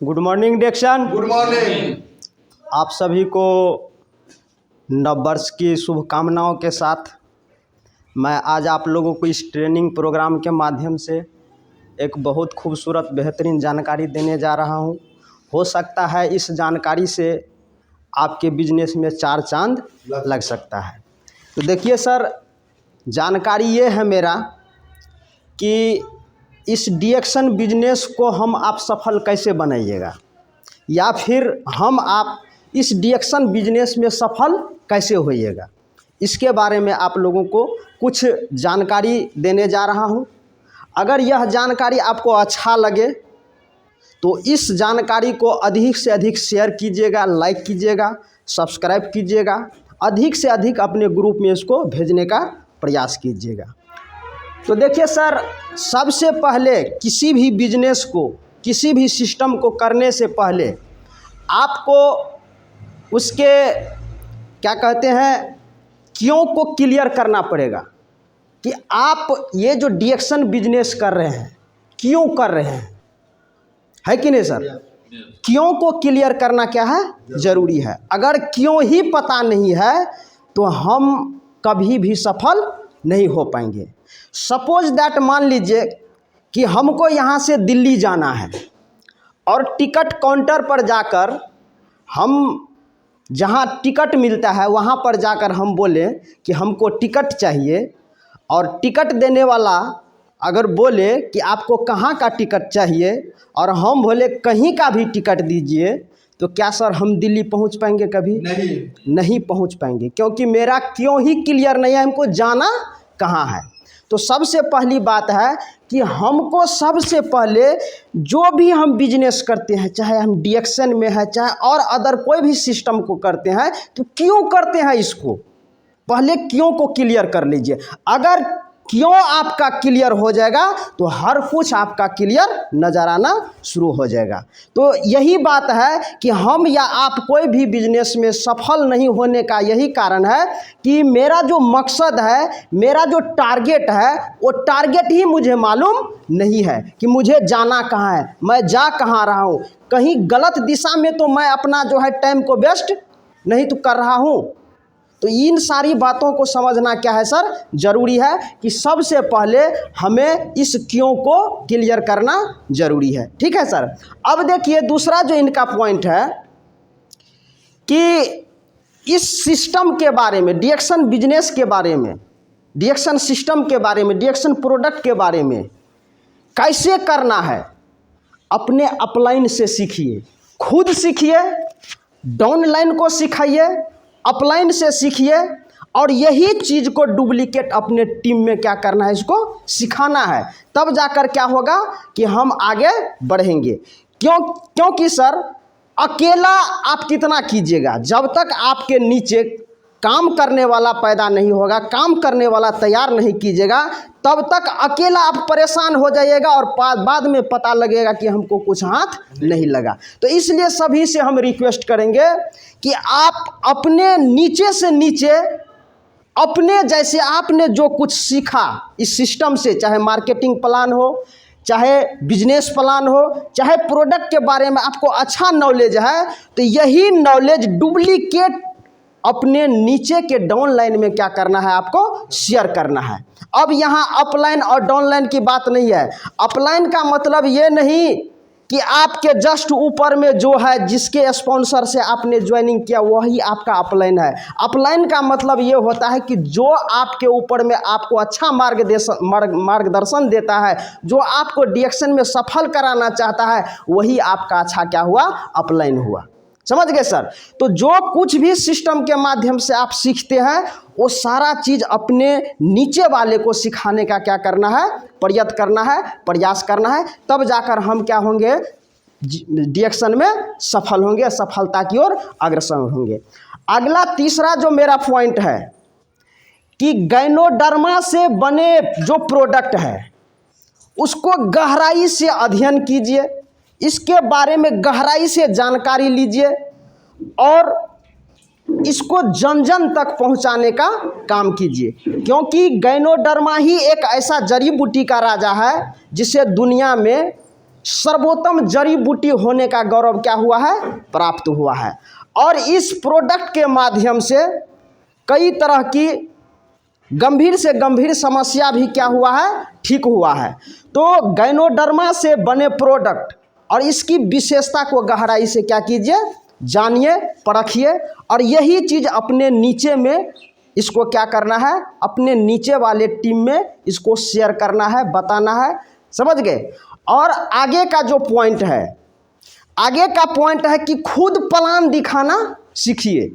Good morning diction. Good morning. आप सभी को नववर्ष की शुभकामनाओं के साथ मैं आज आप लोगों को इस ट्रेनिंग प्रोग्राम के माध्यम से एक बहुत खूबसूरत बेहतरीन जानकारी देने जा रहा हूं। हो सकता है इस जानकारी से आपके बिजनेस में चार चांद लग सकता है। तो देखिए सर, जानकारी ये है मेरा कि इस डिएक्शन बिजनेस को हम आप सफल कैसे बनाइएगा, या फिर हम आप इस डिएक्शन बिजनेस में सफल कैसे होइएगा, इसके बारे में आप लोगों को कुछ जानकारी देने जा रहा हूं। अगर यह जानकारी आपको अच्छा लगे तो इस जानकारी को अधिक से अधिक शेयर कीजिएगा, लाइक कीजिएगा, सब्सक्राइब कीजिएगा, अधिक से अधिक अपने ग्रुप में इसको भेजने का प्रयास कीजिएगा। तो देखिए सर, सबसे पहले किसी भी बिजनेस को, किसी भी सिस्टम को करने से पहले आपको उसके क्या कहते हैं क्यों को क्लियर करना पड़ेगा कि आप ये जो डिएक्शन बिजनेस कर रहे हैं क्यों कर रहे हैं, है कि नहीं सर? क्यों को क्लियर करना क्या है, जरूरी है। अगर क्यों ही पता नहीं है तो हम कभी भी सफल नहीं हो पाएंगे। सपोज दैट, मान लीजिए कि हमको यहाँ से दिल्ली जाना है और टिकट काउंटर पर जाकर हम जहाँ टिकट मिलता है वहाँ पर जाकर हम बोले कि हमको टिकट चाहिए, और टिकट देने वाला अगर बोले कि आपको कहाँ का टिकट चाहिए और हम बोले कहीं का भी टिकट दीजिए, तो क्या सर हम दिल्ली पहुँच पाएंगे? कभी नहीं पहुँच पाएंगे, क्योंकि मेरा क्यों ही क्लियर नहीं है, हमको जाना कहाँ है। तो सबसे पहली बात है कि हमको सबसे पहले जो भी हम बिजनेस करते हैं, चाहे हम डिएक्शन में है, चाहे और अदर कोई भी सिस्टम को करते हैं, तो क्यों करते हैं इसको पहले क्यों को क्लियर कर लीजिए। अगर क्यों आपका क्लियर हो जाएगा तो हर कुछ आपका क्लियर नजर आना शुरू हो जाएगा। तो यही बात है कि हम या आप कोई भी बिजनेस में सफल नहीं होने का यही कारण है कि मेरा जो मकसद है, मेरा जो टारगेट है, वो टारगेट ही मुझे मालूम नहीं है कि मुझे जाना कहाँ है, मैं जा कहाँ रहा हूँ। कहीं गलत दिशा में तो मैं अपना जो है टाइम को वेस्ट नहीं तो कर रहा हूँ। तो इन सारी बातों को समझना क्या है सर, ज़रूरी है कि सबसे पहले हमें इस क्यों को क्लियर करना ज़रूरी है। ठीक है सर। अब देखिए दूसरा जो इनका पॉइंट है कि इस सिस्टम के बारे में, डिएक्शन बिजनेस के बारे में, डिएक्शन सिस्टम के बारे में, डिएक्शन प्रोडक्ट के बारे में कैसे करना है, अपने अपलाइन से सीखिए, खुद सीखिए, डाउनलाइन को सिखाइए, अपलाइन से सीखिए, और यही चीज़ को डुप्लीकेट अपने टीम में क्या करना है, इसको सिखाना है। तब जाकर क्या होगा कि हम आगे बढ़ेंगे। क्योंकि सर अकेला आप कितना कीजिएगा, जब तक आपके नीचे काम करने वाला पैदा नहीं होगा, काम करने वाला तैयार नहीं कीजिएगा, तब तक अकेला आप परेशान हो जाइएगा और बाद में पता लगेगा कि हमको कुछ हाथ नहीं लगा। तो इसलिए सभी से हम रिक्वेस्ट करेंगे कि आप अपने नीचे से नीचे, अपने जैसे आपने जो कुछ सीखा इस सिस्टम से, चाहे मार्केटिंग प्लान हो, चाहे बिजनेस प्लान हो, चाहे प्रोडक्ट के बारे में आपको अच्छा नॉलेज है, तो यही नॉलेज डुप्लीकेट अपने नीचे के डाउनलाइन में क्या करना है, आपको शेयर करना है। अब यहाँ अपलाइन और डाउनलाइन की बात नहीं है। अपलाइन का मतलब ये नहीं कि आपके जस्ट ऊपर में जो है, जिसके स्पॉन्सर से आपने ज्वाइनिंग किया, वही आपका अपलाइन है। अपलाइन का मतलब ये होता है कि जो आपके ऊपर में आपको अच्छा मार्गदर्शन देता है, जो आपको डिएक्शन में सफल कराना चाहता है, वही आपका अच्छा क्या हुआ, अपलाइन हुआ। समझ गए सर? तो जो कुछ भी सिस्टम के माध्यम से आप सीखते हैं, वो सारा चीज़ अपने नीचे वाले को सिखाने का क्या करना है, प्रयत्न करना है, प्रयास करना है। तब जाकर हम क्या होंगे, डिएक्शन में सफल होंगे, सफलता की ओर अग्रसर होंगे। अगला तीसरा जो मेरा पॉइंट है कि गायनोडर्मा से बने जो प्रोडक्ट है उसको गहराई से अध्ययन कीजिए, इसके बारे में गहराई से जानकारी लीजिए और इसको जन जन तक पहुंचाने का काम कीजिए। क्योंकि गायनोडर्मा ही एक ऐसा जड़ी बूटी का राजा है जिसे दुनिया में सर्वोत्तम जड़ी बूटी होने का गौरव क्या हुआ है, प्राप्त हुआ है। और इस प्रोडक्ट के माध्यम से कई तरह की गंभीर से गंभीर समस्या भी क्या हुआ है, ठीक हुआ है। तो गायनोडर्मा से बने प्रोडक्ट और इसकी विशेषता को गहराई से क्या कीजिए, जानिए, परखिए, और यही चीज़ अपने नीचे में इसको क्या करना है, अपने नीचे वाले टीम में इसको शेयर करना है, बताना है, समझ गए। और आगे का जो पॉइंट है, आगे का पॉइंट है कि खुद प्लान दिखाना सीखिए,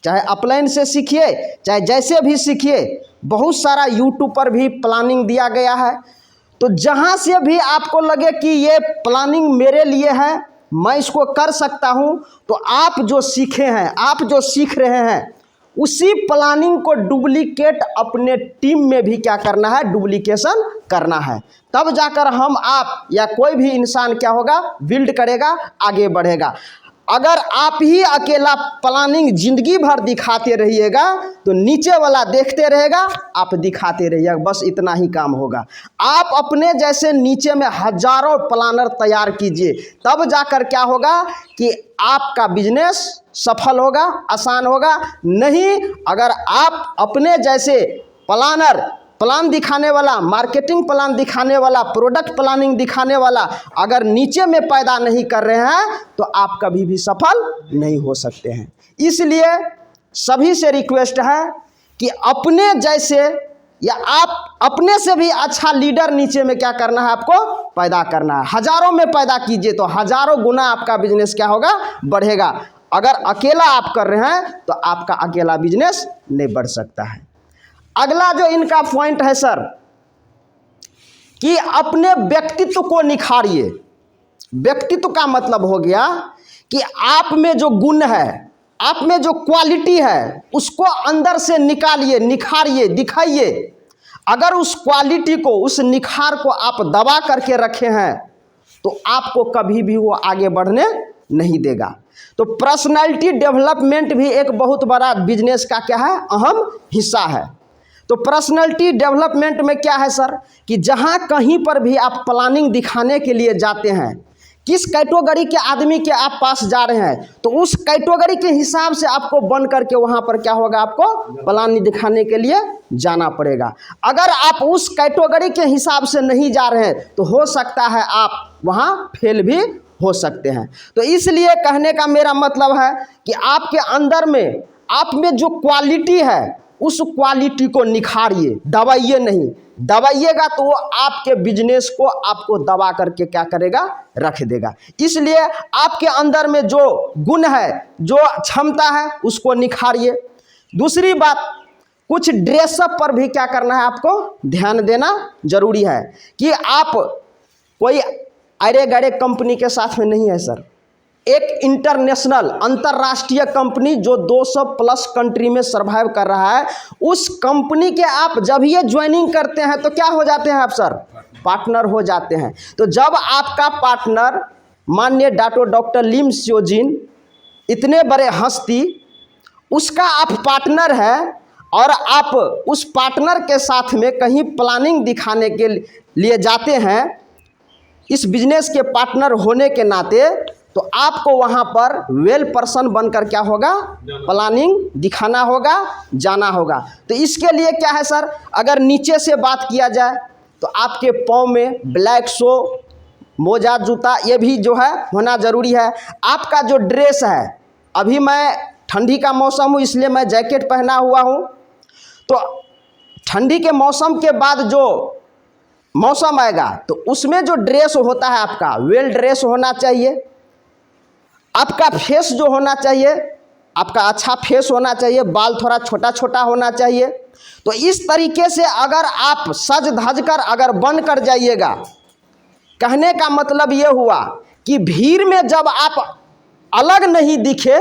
चाहे अपलाइन से सीखिए, चाहे जैसे भी सीखिए। बहुत सारा यूट्यूब पर भी प्लानिंग दिया गया है, तो जहाँ से भी आपको लगे कि ये प्लानिंग मेरे लिए है, मैं इसको कर सकता हूँ, तो आप जो सीखे हैं, आप जो सीख रहे हैं, उसी प्लानिंग को डुप्लीकेट अपने टीम में भी क्या करना है, डुप्लीकेशन करना है। तब जाकर हम, आप या कोई भी इंसान क्या होगा, बिल्ड करेगा, आगे बढ़ेगा। अगर आप ही अकेला प्लानिंग जिंदगी भर दिखाते रहिएगा तो नीचे वाला देखते रहेगा, आप दिखाते रहिएगा, बस इतना ही काम होगा। आप अपने जैसे नीचे में हजारों प्लानर तैयार कीजिए, तब जाकर क्या होगा कि आपका बिजनेस सफल होगा, आसान होगा। नहीं, अगर आप अपने जैसे प्लानर, प्लान दिखाने वाला, मार्केटिंग प्लान दिखाने वाला, प्रोडक्ट प्लानिंग दिखाने वाला अगर नीचे में पैदा नहीं कर रहे हैं तो आप कभी भी सफल नहीं हो सकते हैं। इसलिए सभी से रिक्वेस्ट है कि अपने जैसे या आप अपने से भी अच्छा लीडर नीचे में क्या करना है, आपको पैदा करना है। हजारों में पैदा कीजिए तो हजारों गुना आपका बिजनेस क्या होगा, बढ़ेगा। अगर अकेला आप कर रहे हैं तो आपका अकेला बिजनेस नहीं बढ़ सकता है। अगला जो इनका पॉइंट है सर, कि अपने व्यक्तित्व को निखारिए। व्यक्तित्व का मतलब हो गया कि आप में जो गुण है, आप में जो क्वालिटी है, उसको अंदर से निकालिए, निखारिए, दिखाइए। अगर उस क्वालिटी को, उस निखार को आप दबा करके रखे हैं तो आपको कभी भी वो आगे बढ़ने नहीं देगा। तो पर्सनालिटी डेवलपमेंट भी एक बहुत बड़ा बिजनेस का क्या है, अहम हिस्सा है। तो पर्सनालिटी डेवलपमेंट में क्या है सर, कि जहाँ कहीं पर भी आप प्लानिंग दिखाने के लिए जाते हैं, किस कैटेगरी के आदमी के आप पास जा रहे हैं, तो उस कैटेगरी के हिसाब से आपको बन करके वहाँ पर क्या होगा, आपको प्लानिंग दिखाने के लिए जाना पड़ेगा। अगर आप उस कैटेगरी के हिसाब से नहीं जा रहे हैं तो हो सकता है आप वहाँ फेल भी हो सकते हैं। तो इसलिए कहने का मेरा मतलब है कि आपके अंदर में, आप में जो क्वालिटी है, उस क्वालिटी को निखारिए, दबाइए नहीं। दबाइएगा तो वो आपके बिजनेस को आपको दबा करके क्या करेगा, रख देगा। इसलिए आपके अंदर में जो गुण है, जो क्षमता है, उसको निखारिए। दूसरी बात, कुछ ड्रेसअप पर भी क्या करना है, आपको ध्यान देना जरूरी है कि आप कोई अरे गरे कंपनी के साथ में नहीं है सर। एक इंटरनेशनल, अंतर्राष्ट्रीय कंपनी जो 200 प्लस कंट्री में सर्वाइव कर रहा है, उस कंपनी के आप जब ये ज्वाइनिंग करते हैं तो क्या हो जाते हैं आप सर, पार्टनर हो जाते हैं। तो जब आपका पार्टनर माननीय डॉक्टर लिम स्योजिन, इतने बड़े हस्ती, उसका आप पार्टनर है और आप उस पार्टनर के साथ में कहीं प्लानिंग दिखाने के लिए जाते हैं, इस बिजनेस के पार्टनर होने के नाते, तो आपको वहाँ पर वेल पर्सन बनकर क्या होगा, प्लानिंग दिखाना होगा, जाना होगा। तो इसके लिए क्या है सर, अगर नीचे से बात किया जाए तो आपके पाँव में ब्लैक शो, मोजा, जूता, ये भी जो है होना ज़रूरी है। आपका जो ड्रेस है, अभी मैं ठंडी का मौसम हूँ इसलिए मैं जैकेट पहना हुआ हूँ, तो ठंडी के मौसम के बाद जो मौसम आएगा तो उसमें जो ड्रेस होता है आपका वेल ड्रेस होना चाहिए। आपका फेस जो होना चाहिए, आपका अच्छा फेस होना चाहिए, बाल थोड़ा छोटा छोटा होना चाहिए। तो इस तरीके से अगर आप सज धज कर अगर बन कर जाइएगा, कहने का मतलब ये हुआ कि भीड़ में जब आप अलग नहीं दिखे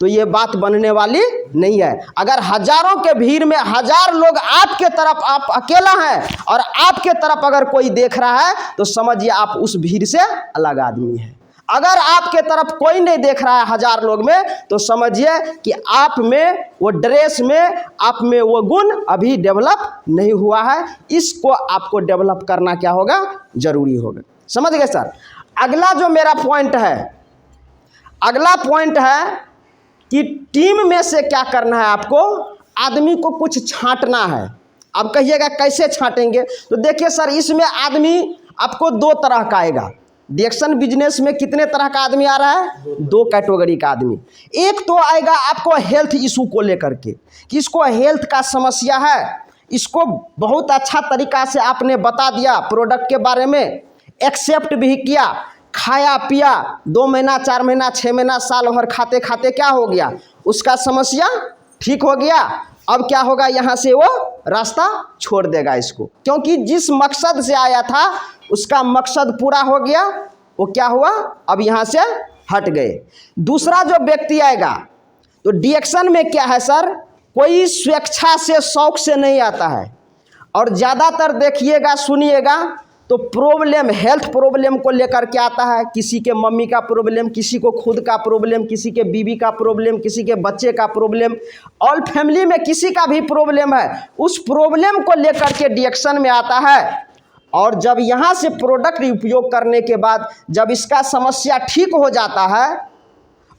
तो ये बात बनने वाली नहीं है। अगर हजारों के भीड़ में हजार लोग आपके तरफ, आप अकेला हैं और आपके तरफ अगर कोई देख रहा है तो समझिए आप उस भीड़ से अलग आदमी हैं। अगर आपके तरफ कोई नहीं देख रहा है हजार लोग में, तो समझिए कि आप में वो ड्रेस में, आप में वो गुण अभी डेवलप नहीं हुआ है। इसको आपको डेवलप करना क्या होगा, जरूरी होगा। समझ गए सर। अगला जो मेरा पॉइंट है, अगला पॉइंट है कि टीम में से क्या करना है आपको, आदमी को कुछ छांटना है। अब कहिएगा कैसे छांटेंगे, तो देखिए सर, इसमें आदमी आपको दो तरह का आएगा। डिएक्शन बिजनेस में कितने तरह का आदमी आ रहा है, दो कैटेगरी का आदमी। एक तो आएगा आपको हेल्थ इशू को लेकर के, कि इसको हेल्थ का समस्या है, इसको बहुत अच्छा तरीका से आपने बता दिया, प्रोडक्ट के बारे में एक्सेप्ट भी किया, खाया पिया, 2 महीना 4 महीना 6 महीना साल भर खाते खाते क्या हो गया, उसका समस्या ठीक हो गया। अब क्या होगा, यहाँ से वो रास्ता छोड़ देगा इसको, क्योंकि जिस मकसद से आया था उसका मकसद पूरा हो गया। वो क्या हुआ, अब यहाँ से हट गए। दूसरा जो व्यक्ति आएगा, तो डिएक्शन में क्या है सर, कोई स्वेच्छा से शौक से नहीं आता है, और ज़्यादातर देखिएगा सुनिएगा तो प्रॉब्लम हेल्थ प्रॉब्लम को लेकर के आता है। किसी के मम्मी का प्रॉब्लम, किसी को खुद का प्रॉब्लम, किसी के बीवी का प्रॉब्लम, किसी के बच्चे का प्रॉब्लम, ऑल फैमिली में किसी का भी प्रॉब्लम है, उस प्रॉब्लम को लेकर के डिएक्शन में आता है। और जब यहाँ से प्रोडक्ट उपयोग करने के बाद जब इसका समस्या ठीक हो जाता है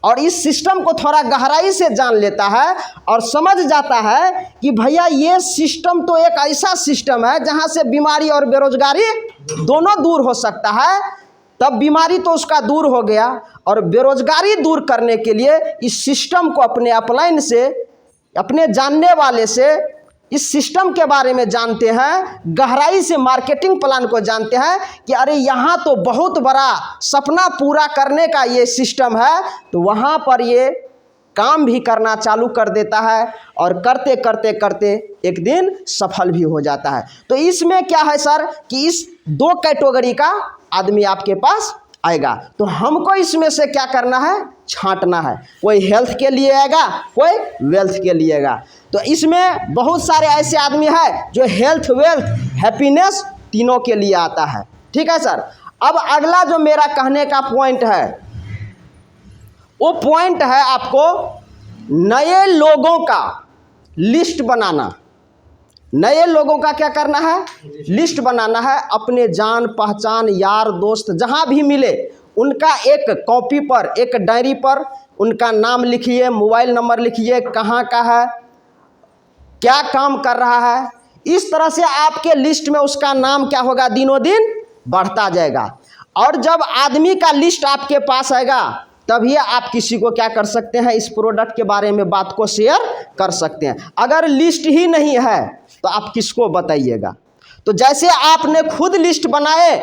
और इस सिस्टम को थोड़ा गहराई से जान लेता है और समझ जाता है कि भैया ये सिस्टम तो एक ऐसा सिस्टम है जहाँ से बीमारी और बेरोजगारी दोनों दूर हो सकता है, तब बीमारी तो उसका दूर हो गया, और बेरोजगारी दूर करने के लिए इस सिस्टम को अपने अपलाइन से, अपने जानने वाले से इस सिस्टम के बारे में जानते हैं, गहराई से मार्केटिंग प्लान को जानते हैं कि अरे यहाँ तो बहुत बड़ा सपना पूरा करने का ये सिस्टम है, तो वहाँ पर ये काम भी करना चालू कर देता है, और करते करते करते एक दिन सफल भी हो जाता है। तो इसमें क्या है सर कि इस दो कैटेगरी का आदमी आपके पास आएगा, तो हमको इसमें से क्या करना है, छांटना है। कोई हेल्थ के लिए आएगा, कोई वेल्थ के लिए आएगा। तो इसमें बहुत सारे ऐसे आदमी हैं जो हेल्थ, वेल्थ, हैप्पीनेस तीनों के लिए आता है। ठीक है सर। अब अगला जो मेरा कहने का पॉइंट है, वो पॉइंट है आपको नए लोगों का लिस्ट बनाना। नए लोगों का क्या करना है, लिस्ट बनाना है। अपने जान पहचान यार दोस्त जहाँ भी मिले उनका एक कॉपी पर, एक डायरी पर उनका नाम लिखिए, मोबाइल नंबर लिखिए, कहाँ का है, क्या काम कर रहा है। इस तरह से आपके लिस्ट में उसका नाम क्या होगा, दिनों दिन बढ़ता जाएगा। और जब आदमी का लिस्ट आपके पास आएगा तभी आप किसी को क्या कर सकते हैं, इस प्रोडक्ट के बारे में बात को शेयर कर सकते हैं। अगर लिस्ट ही नहीं है तो आप किसको बताइएगा। तो जैसे आपने खुद लिस्ट बनाए,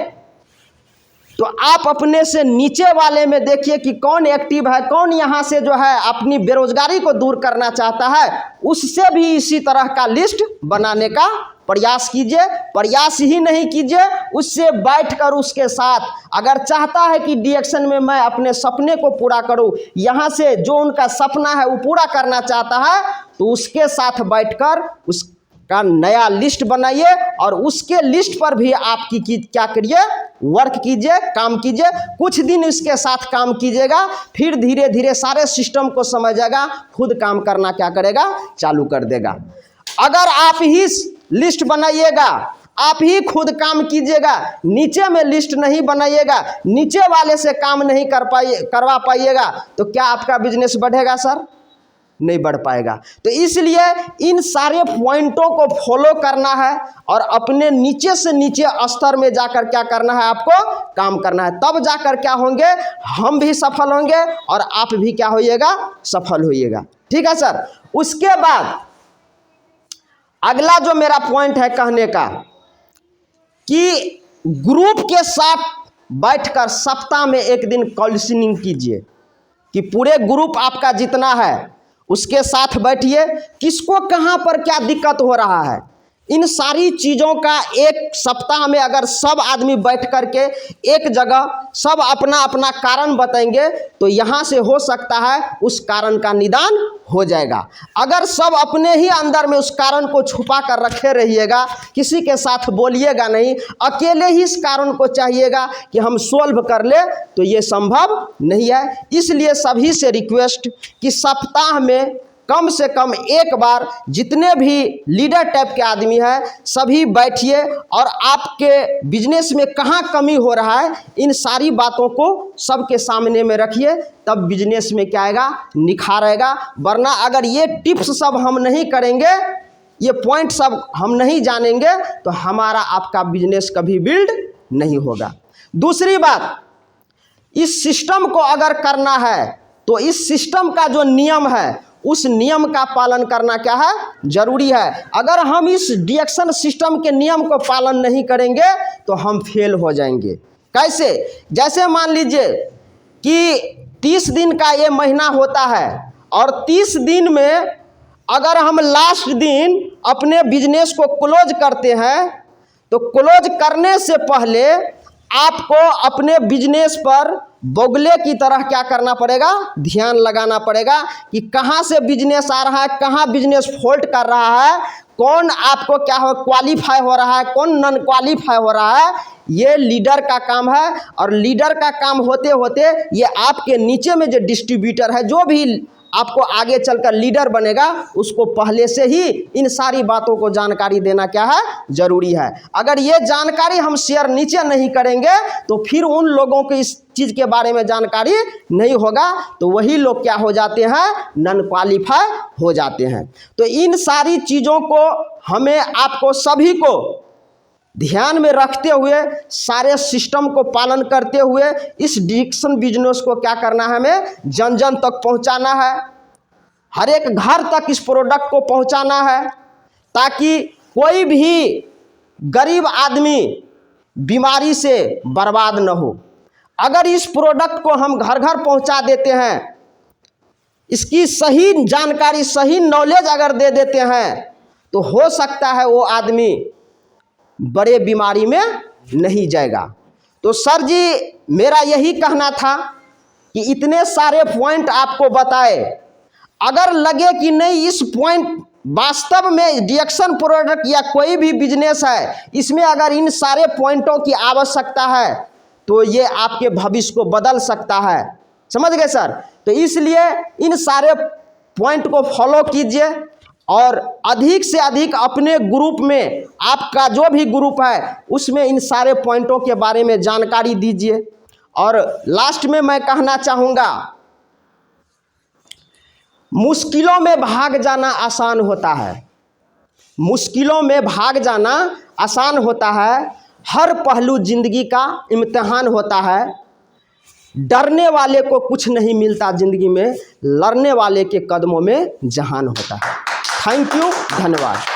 तो आप अपने से नीचे वाले में देखिए कि कौन एक्टिव है, कौन यहाँ से जो है अपनी बेरोजगारी को दूर करना चाहता है, उससे भी इसी तरह का लिस्ट बनाने का प्रयास कीजिए। प्रयास ही नहीं कीजिए, उससे बैठकर उसके साथ, अगर चाहता है कि डिएक्शन में मैं अपने सपने को पूरा करूं, यहाँ से जो उनका सपना है वो पूरा करना चाहता है, तो उसके साथ बैठकर उसका नया लिस्ट बनाइए, और उसके लिस्ट पर भी आपकी क्या करिए, वर्क कीजिए, काम कीजिए। कुछ दिन इसके साथ काम कीजिएगा, फिर धीरे धीरे सारे सिस्टम को समझेगा, खुद काम करना क्या करेगा, चालू कर देगा। अगर आप ही लिस्ट बनाइएगा, आप ही खुद काम कीजिएगा, नीचे में लिस्ट नहीं बनाइएगा, नीचे वाले से काम नहीं करवा पाइएगा, तो क्या आपका बिजनेस बढ़ेगा सर? नहीं बढ़ पाएगा। तो इसलिए इन सारे पॉइंटों को फॉलो करना है, और अपने नीचे से नीचे स्तर में जाकर क्या करना है, आपको काम करना है। तब जाकर क्या होंगे, हम भी सफल होंगे और आप भी क्या होइएगा, सफल होइएगा। ठीक है सर। उसके बाद अगला जो मेरा पॉइंट है कहने का, कि ग्रुप के साथ बैठकर सप्ताह में एक दिन काउंसलिंग कीजिए, कि पूरे ग्रुप आपका जितना है उसके साथ बैठिए, किसको कहाँ पर क्या दिक्कत हो रहा है, इन सारी चीज़ों का एक सप्ताह में अगर सब आदमी बैठ कर के एक जगह सब अपना अपना कारण बताएंगे, तो यहाँ से हो सकता है उस कारण का निदान हो जाएगा। अगर सब अपने ही अंदर में उस कारण को छुपा कर रखे रहिएगा, किसी के साथ बोलिएगा नहीं, अकेले ही इस कारण को चाहिएगा कि हम सोल्व कर ले, तो ये संभव नहीं है। इसलिए सभी से रिक्वेस्ट कि सप्ताह में कम से कम एक बार जितने भी लीडर टाइप के आदमी हैं सभी बैठिए और आपके बिजनेस में कहाँ कमी हो रहा है इन सारी बातों को सबके सामने में रखिए, तब बिजनेस में क्या आएगा, निखार आएगा। वरना अगर ये टिप्स सब हम नहीं करेंगे, ये पॉइंट सब हम नहीं जानेंगे, तो हमारा आपका बिजनेस कभी बिल्ड नहीं होगा। दूसरी बात, इस सिस्टम को अगर करना है तो इस सिस्टम का जो नियम है उस नियम का पालन करना क्या है, जरूरी है। अगर हम इस डिएक्शन सिस्टम के नियम को पालन नहीं करेंगे तो हम फेल हो जाएंगे। कैसे? जैसे मान लीजिए कि 30 दिन का ये महीना होता है और 30 दिन में अगर हम लास्ट दिन अपने बिजनेस को क्लोज करते हैं तो क्लोज करने से पहले आपको अपने बिजनेस पर बोगले की तरह क्या करना पड़ेगा, ध्यान लगाना पड़ेगा कि कहाँ से बिजनेस आ रहा है, कहाँ बिजनेस फॉल्ट कर रहा है, कौन आपको क्या हो क्वालिफाई हो रहा है, कौन नॉन क्वालिफाई हो रहा है। ये लीडर का काम है और लीडर का काम होते होते ये आपके नीचे में जो डिस्ट्रीब्यूटर है, जो भी आपको आगे चलकर लीडर बनेगा, उसको पहले से ही इन सारी बातों को जानकारी देना क्या है, जरूरी है। अगर ये जानकारी हम शेयर नीचे नहीं करेंगे तो फिर उन लोगों को इस चीज़ के बारे में जानकारी नहीं होगा, तो वही लोग क्या हो जाते हैं, नॉन क्वालिफाई हो जाते हैं। तो इन सारी चीज़ों को हमें आपको सभी को ध्यान में रखते हुए, सारे सिस्टम को पालन करते हुए इस डिएक्शन बिजनेस को क्या करना है, हमें जन जन तक पहुंचाना है, हर एक घर तक इस प्रोडक्ट को पहुंचाना है, ताकि कोई भी गरीब आदमी बीमारी से बर्बाद न हो। अगर इस प्रोडक्ट को हम घर घर पहुंचा देते हैं, इसकी सही जानकारी, सही नॉलेज अगर दे देते हैं, तो हो सकता है वो आदमी बड़े बीमारी में नहीं जाएगा। तो सर जी, मेरा यही कहना था कि इतने सारे पॉइंट आपको बताए, अगर लगे कि नहीं इस पॉइंट वास्तव में डिएक्शन प्रोडक्ट या कोई भी बिजनेस है, इसमें अगर इन सारे पॉइंटों की आवश्यकता है तो ये आपके भविष्य को बदल सकता है। समझ गए सर? तो इसलिए इन सारे पॉइंट को फॉलो कीजिए और अधिक से अधिक अपने ग्रुप में, आपका जो भी ग्रुप है उसमें इन सारे पॉइंटों के बारे में जानकारी दीजिए। और लास्ट में मैं कहना चाहूँगा, मुश्किलों में भाग जाना आसान होता है, मुश्किलों में भाग जाना आसान होता है। हर पहलू जिंदगी का इम्तिहान होता है। डरने वाले को कुछ नहीं मिलता जिंदगी में, लड़ने वाले के कदमों में जहान होता है। थैंक यू, धन्यवाद।